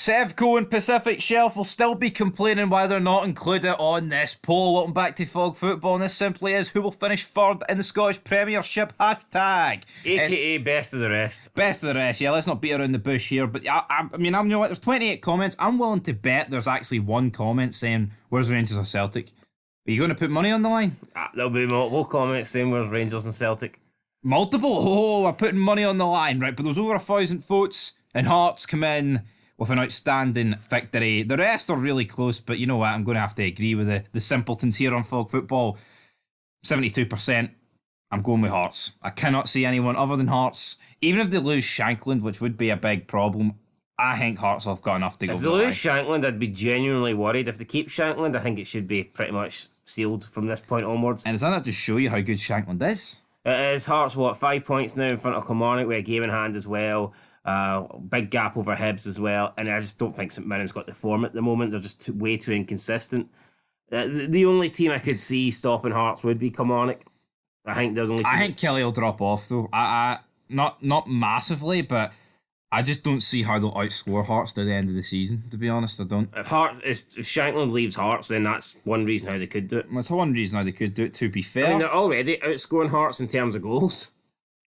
Sevco and Pacific Shelf will still be complaining why they're not included on this poll. Welcome back to Fog Football, and this simply is who will finish third in the Scottish Premiership. Hashtag. AKA best of the rest. Best of the rest, yeah, let's not beat around the bush here. But I mean, you know what, there's 28 comments. I'm willing to bet there's actually one comment saying, where's Rangers or Celtic? Are you going to put money on the line? There'll be multiple comments saying where's Rangers and Celtic. Multiple? Oh, we're putting money on the line, right? But there's over 1,000 votes, and Hearts come in with an outstanding victory. The rest are really close, but you know what? I'm going to have to agree with the simpletons here on Fog Football. 72%. I'm going with Hearts. I cannot see anyone other than Hearts. Even if they lose Shankland, which would be a big problem, I think Hearts have got enough to go. If they lose Shankland, I'd be genuinely worried. If they keep Shankland, I think it should be pretty much sealed from this point onwards. And does that not just show you how good Shankland is? It is. Hearts, 5 points now in front of Kilmarnock with a game in hand as well. Big gap over Hibs as well, and I just don't think St Mirren's got the form at the moment. They're just way too inconsistent. The only team I could see stopping Hearts would be Kilmarnock. I think there's only. I think Kelly will drop off though. I not massively, but I just don't see how they'll outscore Hearts to the end of the season. To be honest, I don't. If Shankland leaves Hearts, then that's one reason how they could do it. That's one reason how they could do it. To be fair, I mean, they're already outscoring Hearts in terms of goals.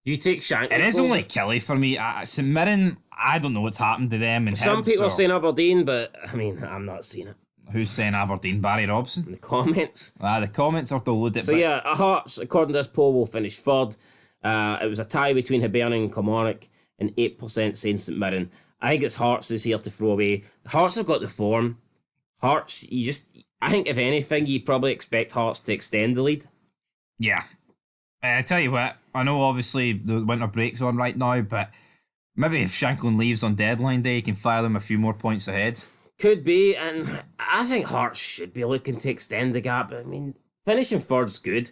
You take Shankland. It is only Kelly for me. St Mirren, I don't know what's happened to them. And some people are saying Aberdeen, but I mean, I'm not seeing it. Who's saying Aberdeen? Barry Robson? In the comments. The comments are deluded. So yeah, Hearts, according to this poll, will finish third. It was a tie between Hibernian and Kilmarnock, and 8% saying St Mirren. I think it's Hearts is here to throw away. Hearts have got the form. Hearts, I think if anything, you probably expect Hearts to extend the lead. Yeah. I tell you what, I know obviously the winter break's on right now, but maybe if Shankland leaves on deadline day, he can fire them a few more points ahead. Could be, and I think Hearts should be looking to extend the gap. I mean, finishing third's good,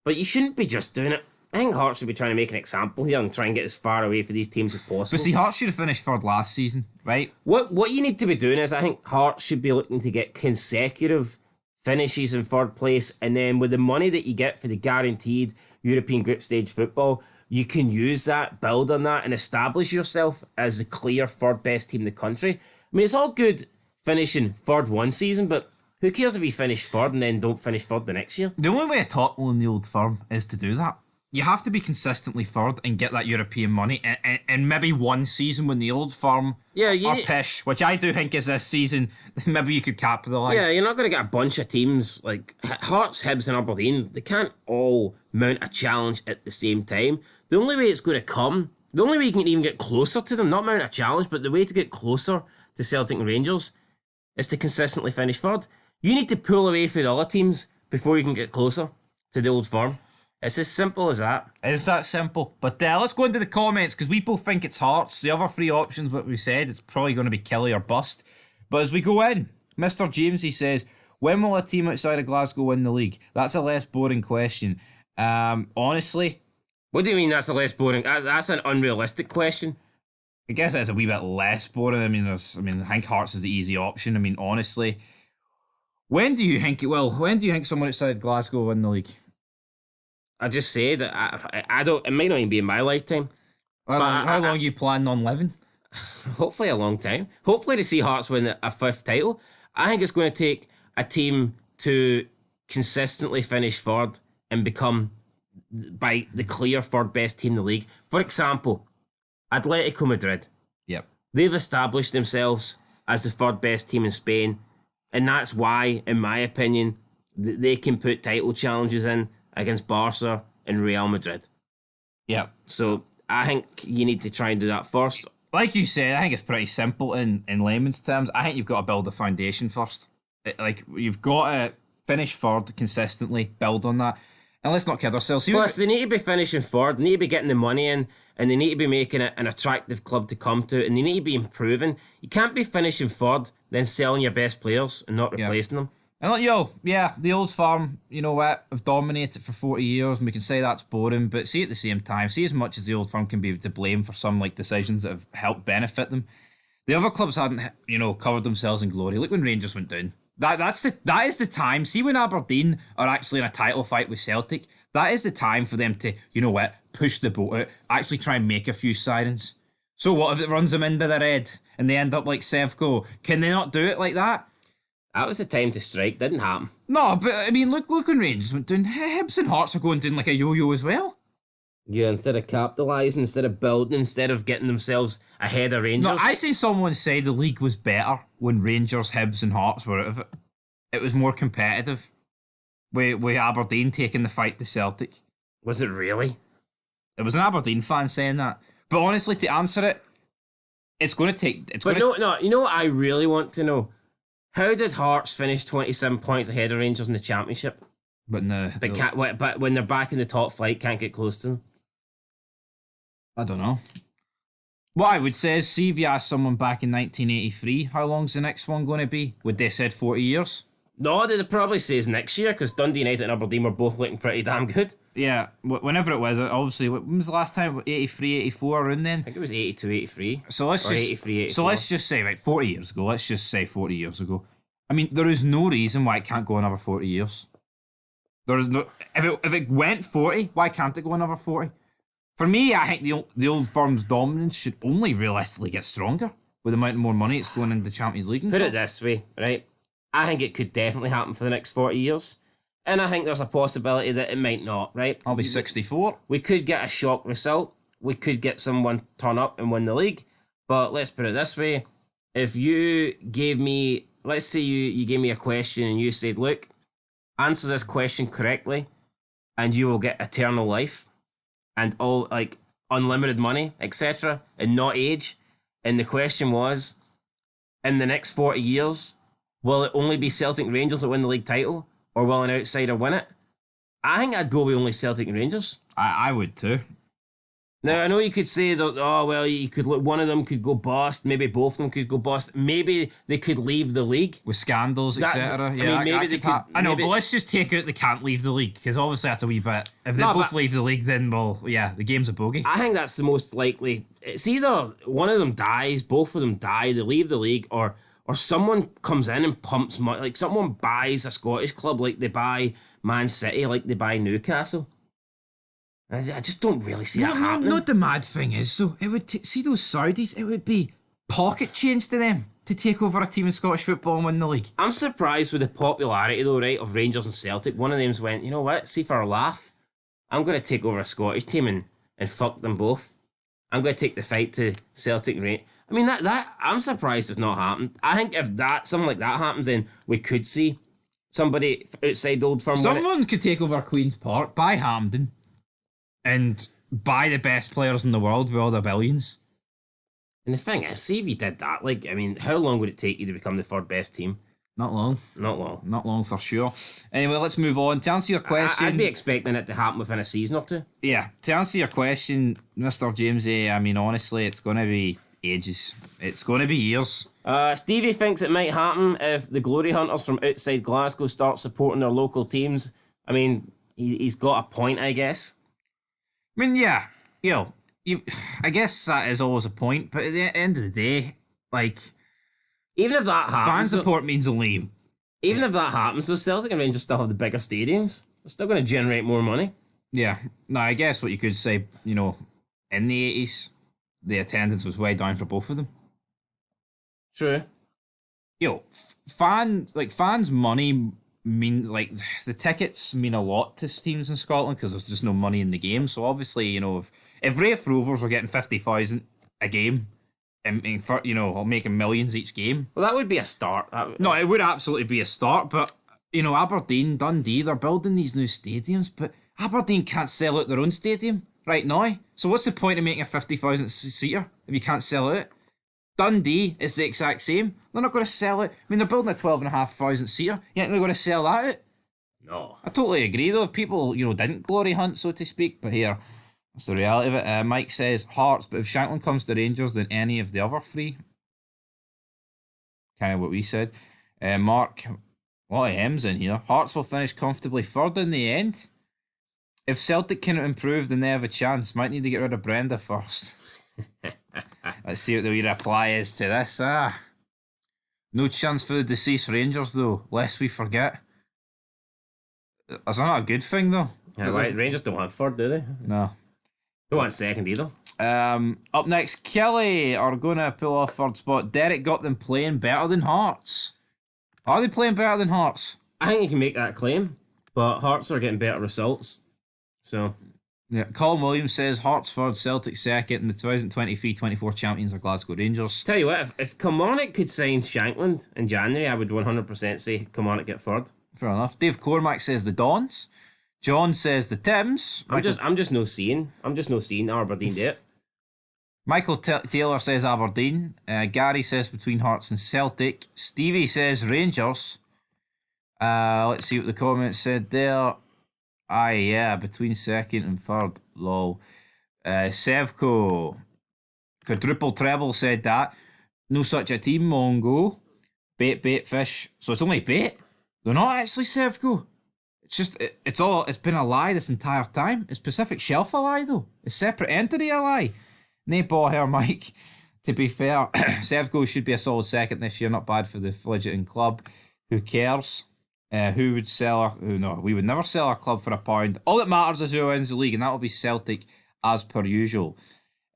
but you shouldn't be just doing it. I think Hearts should be trying to make an example here and try and get as far away for these teams as possible. But see, Hearts should have finished third last season, right? What you need to be doing is, I think Hearts should be looking to get consecutive finishes in third place, and then with the money that you get for the guaranteed European group stage football, you can use that, build on that, and establish yourself as the clear third best team in the country. I mean, it's all good finishing third one season, but who cares if you finish third and then don't finish third the next year? The only way to topple in the Old Firm is to do that. You have to be consistently third and get that European money, and maybe one season when the Old Firm are pish, which I do think is this season, maybe you could capitalise. Yeah, you're not going to get a bunch of teams like Hearts, Hibs and Aberdeen. They can't all mount a challenge at the same time. The only way it's going to come, the only way you can even get closer to them, not mount a challenge, but the way to get closer to Celtic and Rangers is to consistently finish third. You need to pull away from the other teams before you can get closer to the Old Firm. It's as simple as that. It's that simple. But let's go into the comments, because we both think it's Hearts. The other three options, what we said, it's probably going to be Kelly or bust. But as we go in, Mr. James, he says, when will a team outside of Glasgow win the league? That's a less boring question. Honestly. What do you mean that's a less boring? That's an unrealistic question. I guess it's a wee bit less boring. I think Hearts is the easy option. I mean, honestly. When do you think it will? When do you think someone outside Glasgow will win the league? I just said I don't. It might not even be in my lifetime. How long you planning on living? Hopefully a long time. Hopefully to see Hearts win a fifth title. I think it's going to take a team to consistently finish third and become by the clear third best team in the league. For example, Atletico Madrid. Yep. They've established themselves as the third best team in Spain, and that's why, in my opinion, they can put title challenges in against Barca and Real Madrid. Yeah. So I think you need to try and do that first. Like you said, I think it's pretty simple in layman's terms. I think you've got to build a foundation first. You've got to finish third consistently, build on that. And let's not kid ourselves. Plus, they need to be finishing third, they need to be getting the money in, and they need to be making it an attractive club to come to, and they need to be improving. You can't be finishing third, then selling your best players and not replacing them. And the Old Firm, you know what, have dominated for 40 years, and we can say that's boring, but see at the same time, see as much as the Old Firm can be to blame for some decisions that have helped benefit them, the other clubs hadn't, covered themselves in glory. Look when Rangers went down. That is the time. See when Aberdeen are actually in a title fight with Celtic, that is the time for them to, push the boat out, actually try and make a few signings. So what if it runs them into the red and they end up like Sevco? Can they not do it like that? That was the time to strike. Didn't happen. No, but I mean, look when Rangers went down. Hibs and Hearts are going down like a yo-yo as well. Yeah, instead of capitalising, instead of building, instead of getting themselves ahead of Rangers. No, I say someone said the league was better when Rangers, Hibs, and Hearts were out of it. It was more competitive. With Aberdeen taking the fight to Celtic. Was it really? It was an Aberdeen fan saying that. But honestly, to answer it, it's going to take. No. You know what I really want to know? How did Hearts finish 27 points ahead of Rangers in the Championship? But no. But when they're back in the top flight, can't get close to them. I don't know. What I would say is, see if you asked someone back in 1983, how long's the next one going to be? Would they said 40 years? No, they'd probably say it's next year because Dundee United and Aberdeen were both looking pretty damn good. Yeah, whenever it was, obviously, when was the last time? 83, 84, around then? I think it was 82, 83. So let's just 83, 84. So let's just say, right, 40 years ago. Let's just say 40 years ago. I mean, there is no reason why it can't go another 40 years. There is no. If it went 40, why can't it go another 40? For me, I think the old firm's dominance should only realistically get stronger with the amount of more money it's going into the Champions League. Put it this way, right? I think it could definitely happen for the next 40 years. And I think there's a possibility that it might not, right? I'll be 64. We could get a shock result. We could get someone turn up and win the league. But let's put it this way. If you gave me, let's say you gave me a question and you said, look, answer this question correctly and you will get eternal life and all like unlimited money, etc., and not age. And the question was, in the next 40 years, will it only be Celtic and Rangers that win the league title, or will an outsider win it? I think I'd go with only Celtic and Rangers. I would too. Now, I know you could say that, oh, well, you could look, one of them could go bust, maybe both of them could go bust, maybe they could leave the league. With scandals, etc. Yeah, I mean, maybe they could. I know, but let's just take out they can't leave the league, because obviously that's a wee bit. If they both leave the league, then, well, yeah, the game's a bogey. I think that's the most likely. It's either one of them dies, both of them die, they leave the league, or someone comes in and pumps money. Like someone buys a Scottish club like they buy Man City, like they buy Newcastle. I just don't really see that happening. No, the mad thing is, so it would see those Saudis, it would be pocket change to them to take over a team in Scottish football and win the league. I'm surprised with the popularity, though, right, of Rangers and Celtic. One of them's went, you know what, see for a laugh, I'm going to take over a Scottish team and fuck them both. I'm going to take the fight to Celtic and Rangers. I mean, that I'm surprised it's not happened. I think if something like that happens, then we could see somebody outside Old Firm win it. Someone could take over Queen's Park, buy Hampden, and buy the best players in the world with all their billions. And the thing is, see if you did that, like, I mean, how long would it take you to become the third best team? Not long. Not long. Not long for sure. Anyway, let's move on. To answer your question... I'd be expecting it to happen within a season or two. Yeah, to answer your question, Mr. James A., I mean, honestly, it's going to be ages. It's going to be years. Stevie thinks it might happen if the glory hunters from outside Glasgow start supporting their local teams. I mean, he's got a point, I guess. I mean, yeah, I guess that is always a point, but at the end of the day, like, even if that happens, fan support means only. Even if that happens, so Celtic and Rangers still have the bigger stadiums. They're still going to generate more money. Yeah, no, I guess what you could say, in the 80s, the attendance was way down for both of them. True. Fans' money means, like, the tickets mean a lot to teams in Scotland because there's just no money in the game. So obviously, if Raith Rovers were getting 50,000 a game, making millions each game. Well, that would be a start. No, it would absolutely be a start. But Aberdeen, Dundee, they're building these new stadiums, but Aberdeen can't sell out their own stadium right now. So what's the point of making a 50,000 seater if you can't sell it? Dundee is the exact same. They're not going to sell it. I mean, they're building a 12,500 seater. You think they're going to sell that out? No. I totally agree, though. If people, didn't glory hunt, so to speak. But here, that's the reality of it. Mike says Hearts, but if Shankland comes to Rangers, then any of the other three. Kind of what we said. Mark, a lot of M's in here. Hearts will finish comfortably third in the end. If Celtic can improve, then they have a chance. Might need to get rid of Brenda first. Let's see what the wee reply is to this. No chance for the deceased Rangers, though, lest we forget. Is that not a good thing, though? Yeah, right. Rangers don't have third, do they? No. Don't want second either. Up next, Kelly are going to pull off third spot. Derek got them playing better than Hearts. Are they playing better than Hearts? I think you can make that claim, but Hearts are getting better results. So, yeah. Colin Williams says Hearts third, Celtic second, and the 2023-24 champions are Glasgow Rangers. Tell you what, if Kilmarnock could sign Shankland in January, I would 100% say Kilmarnock get third. Fair enough. Dave Cormack says the Dons. John says the Tims. I'm just no seeing Aberdeen do it. Michael Taylor says Aberdeen. Gary says between Hearts and Celtic. Stevie says Rangers. Let's see what the comments said there. Aye, yeah, between second and third. Lol. Sevco. Quadruple treble said that. No such a team, Mongo. Bait, fish. So it's only bait? They're not actually Sevco. It's just, it's been a lie this entire time. Is Pacific Shelf a lie, though? Is Separate Entity a lie? Nay, ball here, Mike. To be fair, Sevco should be a solid second this year. Not bad for the fledgling club. Who cares? Who would sell no, we would never sell our club for £1. All that matters is who wins the league, and that will be Celtic as per usual.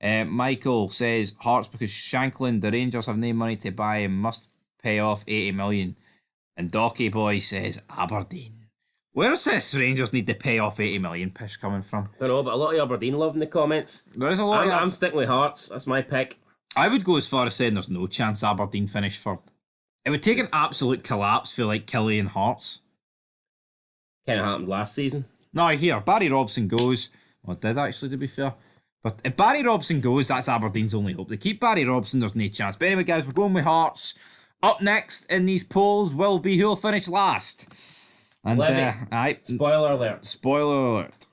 Michael says Hearts because Shankland, the Rangers have no money to buy and must pay off 80 million. And Docky Boy says Aberdeen. Where's this Rangers need to pay off 80 million pish coming from? Don't know, but a lot of Aberdeen love in the comments. There is a lot. I'm sticking with Hearts. That's my pick. I would go as far as saying there's no chance Aberdeen finish third. It would take an absolute collapse for like Kelly and Hearts. Kind of happened last season. No, here Barry Robson goes. Well, it did actually, to be fair. But if Barry Robson goes, that's Aberdeen's only hope. They keep Barry Robson, there's no chance. But anyway, guys, we're going with Hearts. Up next in these polls will be who'll finish last. And Spoiler alert. Spoiler alert.